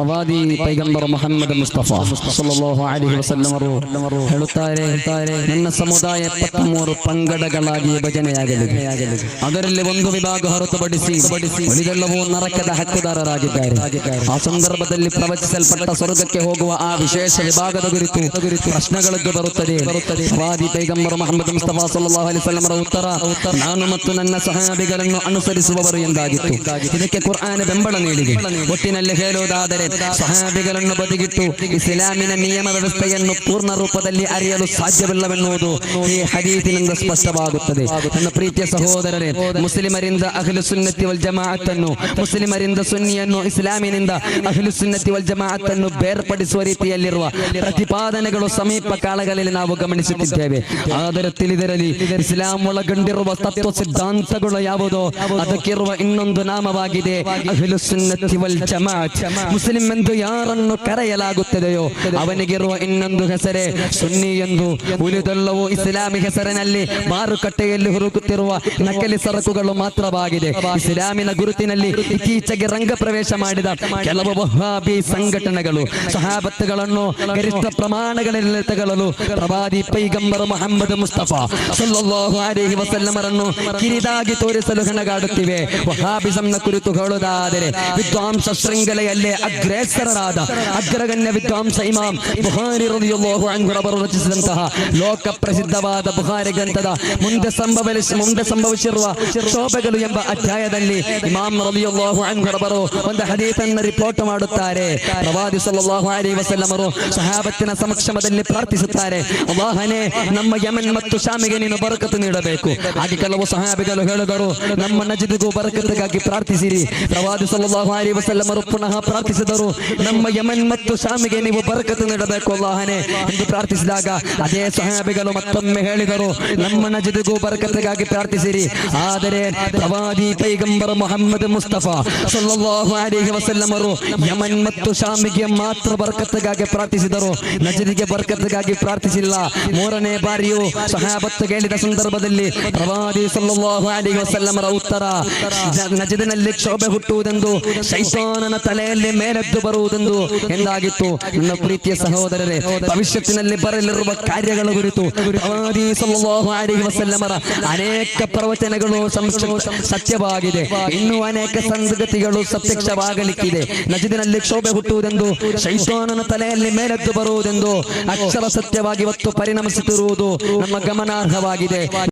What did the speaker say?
ಪ್ರವಾದಿ ಪೈಗಂಬರ್ ಮುಹಮ್ಮದ್ ಮುಸ್ತಫಾ ಸಲ್ಲಲ್ಲಾಹು ಅಲೈಹಿ ವಸಲ್ಲಂ ಅವರು ಹೇಳುತ್ತಾರೆ, ನನ್ನ ಸಮುದಾಯ 73 ಪಂಗಡಗಳಾಗಿ ಭಜನೆಯಾಗಲಿದೆ. ಅದರಲ್ಲಿ ಒಂದು ವಿಭಾಗ ಹೊರತುಪಡಿಸಿ ಉಳಿದೆಲ್ಲವೂ ನರಕದ ಹಕ್ಕುದಾರರಾಗಿದ್ದಾರೆ. ಆ ಸಂದರ್ಭದಲ್ಲಿ ಪ್ರವಚಿಸಲ್ಪಟ್ಟ ಸ್ವರ್ಗಕ್ಕೆ ಹೋಗುವ ಆ ವಿಶೇಷ ವಿಭಾಗದ ಕುರಿತು ಪ್ರಶ್ನೆಗಳದ್ದು ಬರುತ್ತದೆ. ಪ್ರವಾದಿ ಪೈಗಂಬರ್ ಮುಹಮ್ಮದ್ ಮುಸ್ತಫಾ ಸಲ್ಲಲ್ಲಾಹು ಅಲೈಹಿ ವಸಲ್ಲಂ ಅವರ ಉತ್ತರ, ನಾನು ಮತ್ತು ನನ್ನ ಸಹಾಬಿಗಳನ್ನು ಅನುಸರಿಸುವವರು ಎಂದಾಗಿತ್ತು. ಇದಕ್ಕೆ ಕುರ್ಆನ್ ಬೆಂಬಲ ನೀಡಿದೆ. ಒಟ್ಟಿನಲ್ಲಿ ಹೇಳುವುದಾದರೆ ಸಹಾಬಿಗಳನ್ನು ಬದಿಗಿಟ್ಟು ಇಸ್ಲಾಮಿನ ನಿಯಮ ವ್ಯವಸ್ಥೆಯನ್ನು ಪೂರ್ಣ ರೂಪದಲ್ಲಿ ಅರಿಯಲು ಸಾಧ್ಯವಿಲ್ಲವೆನ್ನುವುದು ಈ ಹದೀಸಿನಿಂದ ಸ್ಪಷ್ಟವಾಗುತ್ತದೆ. ನನ್ನ ಪ್ರೀತಿಯ ಸಹೋದರರೇ, ಮುಸ್ಲಿಮರಿಂದ ಅಹ್ಲು ಸುನ್ನತಿ ವಲ್ ಜಮಾಅತನ್ನು, ಮುಸ್ಲಿಮರಿಂದ ಸುನ್ನಿಯನ್ನು, ಇಸ್ಲಾಮಿನಿಂದ ಅಹ್ಲು ಸುನ್ನತಿ ವಲ್ ಜಮಾಅತನ್ನು ಬೇರ್ಪಡಿಸುವ ರೀತಿಯಲ್ಲಿರುವ ಪ್ರತಿಪಾದನೆಗಳು ಸಮೀಪ ಕಾಲಗಳಲ್ಲಿ ನಾವು ಗಮನಿಸುತ್ತಿದ್ದೇವೆ. ಆದರೆ ತಿಳಿದಿರಲಿ, ಇಸ್ಲಾಂ ಒಳಗೊಂಡಿರುವ ತತ್ವ ಸಿದ್ಧಾಂತಗಳು ಯಾವುದೋ ಅದಕ್ಕಿರುವ ಇನ್ನೊಂದು ನಾಮವಾಗಿದೆ ಅಹ್ಲು ಸುನ್ನತಿ ವಲ್ ಜಮಾಅತ್. ಮುಸ್ಲಿಂ ಎಂದು ಯಾರನ್ನು ಕರೆಯಲಾಗುತ್ತದೆಯೋ ಅವನಿಗಿರುವ ಇನ್ನೊಂದು ಹೆಸರೇ ಸುನ್ನಿ ಎಂದು. ಉಳಿದೆಲ್ಲವೂ ಇಸ್ಲಾಮಿ ಹೆಸರಿನಲ್ಲಿ ಮಾರುಕಟ್ಟೆಯಲ್ಲಿ ಹುರುಕುತ್ತಿರುವ ನಕಲಿ ಸರಕುಗಳು ಮಾತ್ರವಾಗಿದೆ. ಇಸ್ಲಾಮಿನ ಗುರುತಿನಲ್ಲಿ ಇತ್ತೀಚೆಗೆ ರಂಗ ಪ್ರವೇಶ ಮಾಡಿದ ಕೆಲವು ವಹಾಬಿ ಸಂಘಟನೆಗಳು ಸಹಾಬತ್ತುಗಳನ್ನು ಗರಿಷ್ಠ ಪ್ರಮಾಣಗಳಲ್ಲಿ ತಗೊಳ್ಳಲು ಪ್ರವಾದಿ ಪೈಗಂಬರ್ ಮುಹಮ್ಮದ್ ಮುಸ್ತಫಾ ಸಲ್ಲಲ್ಲಾಹು ಅಲೈಹಿ ವಸಲ್ಲಮರನ್ನು ಕಿರಿದಾಗಿ ತೋರಿಸಲು ಹೆಣಗಾಡುತ್ತಿವೆ. ವಹಾಬಿಸಂನ ಕುರಿತು ಹೇಳುವುದಾದರೆ ವಿದ್ವಾಂಸ ಶೃಂಖಲೆಯಲ್ಲೇ ಅಗ್ರೇಸರರಾದ ಅಗ್ರಗಣ್ಯ ವಿದ್ವಾಂಸ ಇಮಾಮ್ ಬುಖಾರಿ ರಲಿಯಲ್ಲಾಹು ಅನ್ಹು ಅವರು ರಚಿಸಿದಂತಹ ಲೋಕ ಪ್ರಸಿದ್ಧವಾದ ಬುಖಾರಿ ಗ್ರಂಥದ ಮುಂದೆ ಸಂಭವಿಸಿರುವ ಶೋಭೆಗಳು ಎಂಬ ಅಧ್ಯಾಯದಲ್ಲಿ ಇಮಾಮ್ ರಲಿಯಲ್ಲಾಹು ಅನ್ಹು ಅವರು ಒಂದು ಹದೀಸನ್ನು ರಿಪೋರ್ಟ್ ಮಾಡುತ್ತಾರೆ. ಪ್ರವಾದಿ ಸಲ್ಲಲ್ಲಾಹು ಅಲೈಹಿ ವಸಲ್ಲಂ ಅವರು ಸಹಾಬತ್ತಿನ ಸಮಕ್ಷಮದಲ್ಲಿ ಪ್ರಾರ್ಥಿಸುತ್ತಾರೆ, ಅಲ್ಲಾಹನೇ, ನಮ್ಮ ಯಮನ್ ಮತ್ತು ಶಾಮಿಗೆ ನೀನು ಬರಕತ್ತು ನೀಡಬೇಕು. ಹಾಗೆ ಕೆಲವು ಸಹಾಬಿಗಳು ಹೇಳಿದರು, ನಮ್ಮ ನಜದಿಗೂ ಬರಕತ್ತಿಗಾಗಿ ಪ್ರಾರ್ಥಿಸಿರಿ. ಪ್ರವಾದಿ ಸಲ್ಲಲ್ಲಾಹು ಅಲೈಹಿ ವಸಲ್ಲಂ ಅವರು ಪುನಃ ಪ್ರಾರ್ಥಿಸಿದರು, ನಮ್ಮ ಯಮನ್ ಮತ್ತು ಶಾಮಿಗೆ ನೀವು ಬರಕತ್ತು ನೀಡಬೇಕು ಅಲ್ಲಾಹನೇ ಎಂದು ಪ್ರಾರ್ಥಿಸಿದಾಗ ಅದೇ ಸಹಾಬಿಗಳು ಮತ್ತೊಮ್ಮೆ ಹೇಳಿದರು, ನಮ್ಮ ನಜದಿಗೂ ಬರಕತ್ತಿಗಾಗಿ ಪ್ರಾರ್ಥಿಸಿರಿ. ಆದರೆ ಪ್ರವಾದಿ ಪೈಗಂಬರ್ ಮುಹಮ್ಮದ್ ಮುಸ್ತಫಾ ಸಲ್ಲಲ್ಲಾಹು ಅಲೈಹಿ ವಸಲ್ಲಂ ಅವರು ಯಮನ್ ಮತ್ತು ಶಾಮಿಗೆ ಮಾತ್ರ ಬರಕತ್ತಿಗಾಗಿ ಪ್ರಾರ್ಥಿಸಿದರು, ನಜದಿಗೆ ಬರಕತ್ತಿಗಾಗಿ ಪ್ರಾರ್ಥಿಸಿಲ್ಲ. ಮೂರನೇ ಬಾರಿಯೂ ಸಹಾಬತ್ತು ಕೇಳಿದ ಸಂದರ್ಭದಲ್ಲಿ ಪ್ರವಾದಿ ಸಲ್ಲಲ್ಲಾಹು ಅಲೈಹಿ ವಸಲ್ಲಂ ಅವರ ಉತ್ತರ, ನಜದಿನಲ್ಲಿ ಕ್ಷೋಭೆ ಹುಟ್ಟುವುದೆಂದು, ಶೈತಾನನ ತಲೆಯಲ್ಲಿ ಮೇಲೆದ್ದು ಬರುವುದೆಂದು ಎಂದಾಗಿತ್ತು. ನನ್ನ ಪ್ರೀತಿಯ ಸಹೋದರರೇ, ಭವಿಷ್ಯತ್ತಿನಲ್ಲಿ ಬರಲಿರುವ ಕಾರ್ಯಗಳ ಕುರಿತು ಪ್ರವಾದಿ ಸಲ್ಲಲ್ಲಾಹು ಅಲೈಹಿ ವಸಲ್ಲಂ ಅವರ ಅನೇಕ ಪ್ರವಚನಗಳು ಸತ್ಯವಾಗಿದೆ. ಇನ್ನೂ ಅನೇಕ ಸಂಗತಿಗಳು ಪ್ರತ್ಯಕ್ಷವಾಗಲಿಕ್ಕಿದೆ. ನಜದಿನಲ್ಲಿ ಕ್ಷೋಭೆ ಹುಟ್ಟುವುದೆಂದು, ಶೈತಾನನ ತಲೆಯಲ್ಲಿ ಮೇಲೆದ್ದು ಬರುವುದೆಂದು ಅಕ್ಷರ ಸತ್ಯವಾಗಿ ಇವತ್ತು ಪರಿಣಮಿಸುತ್ತಿರುವುದು ನಮ್ಮ ಗಮನಾರ್ಹವಾಗಿದೆ.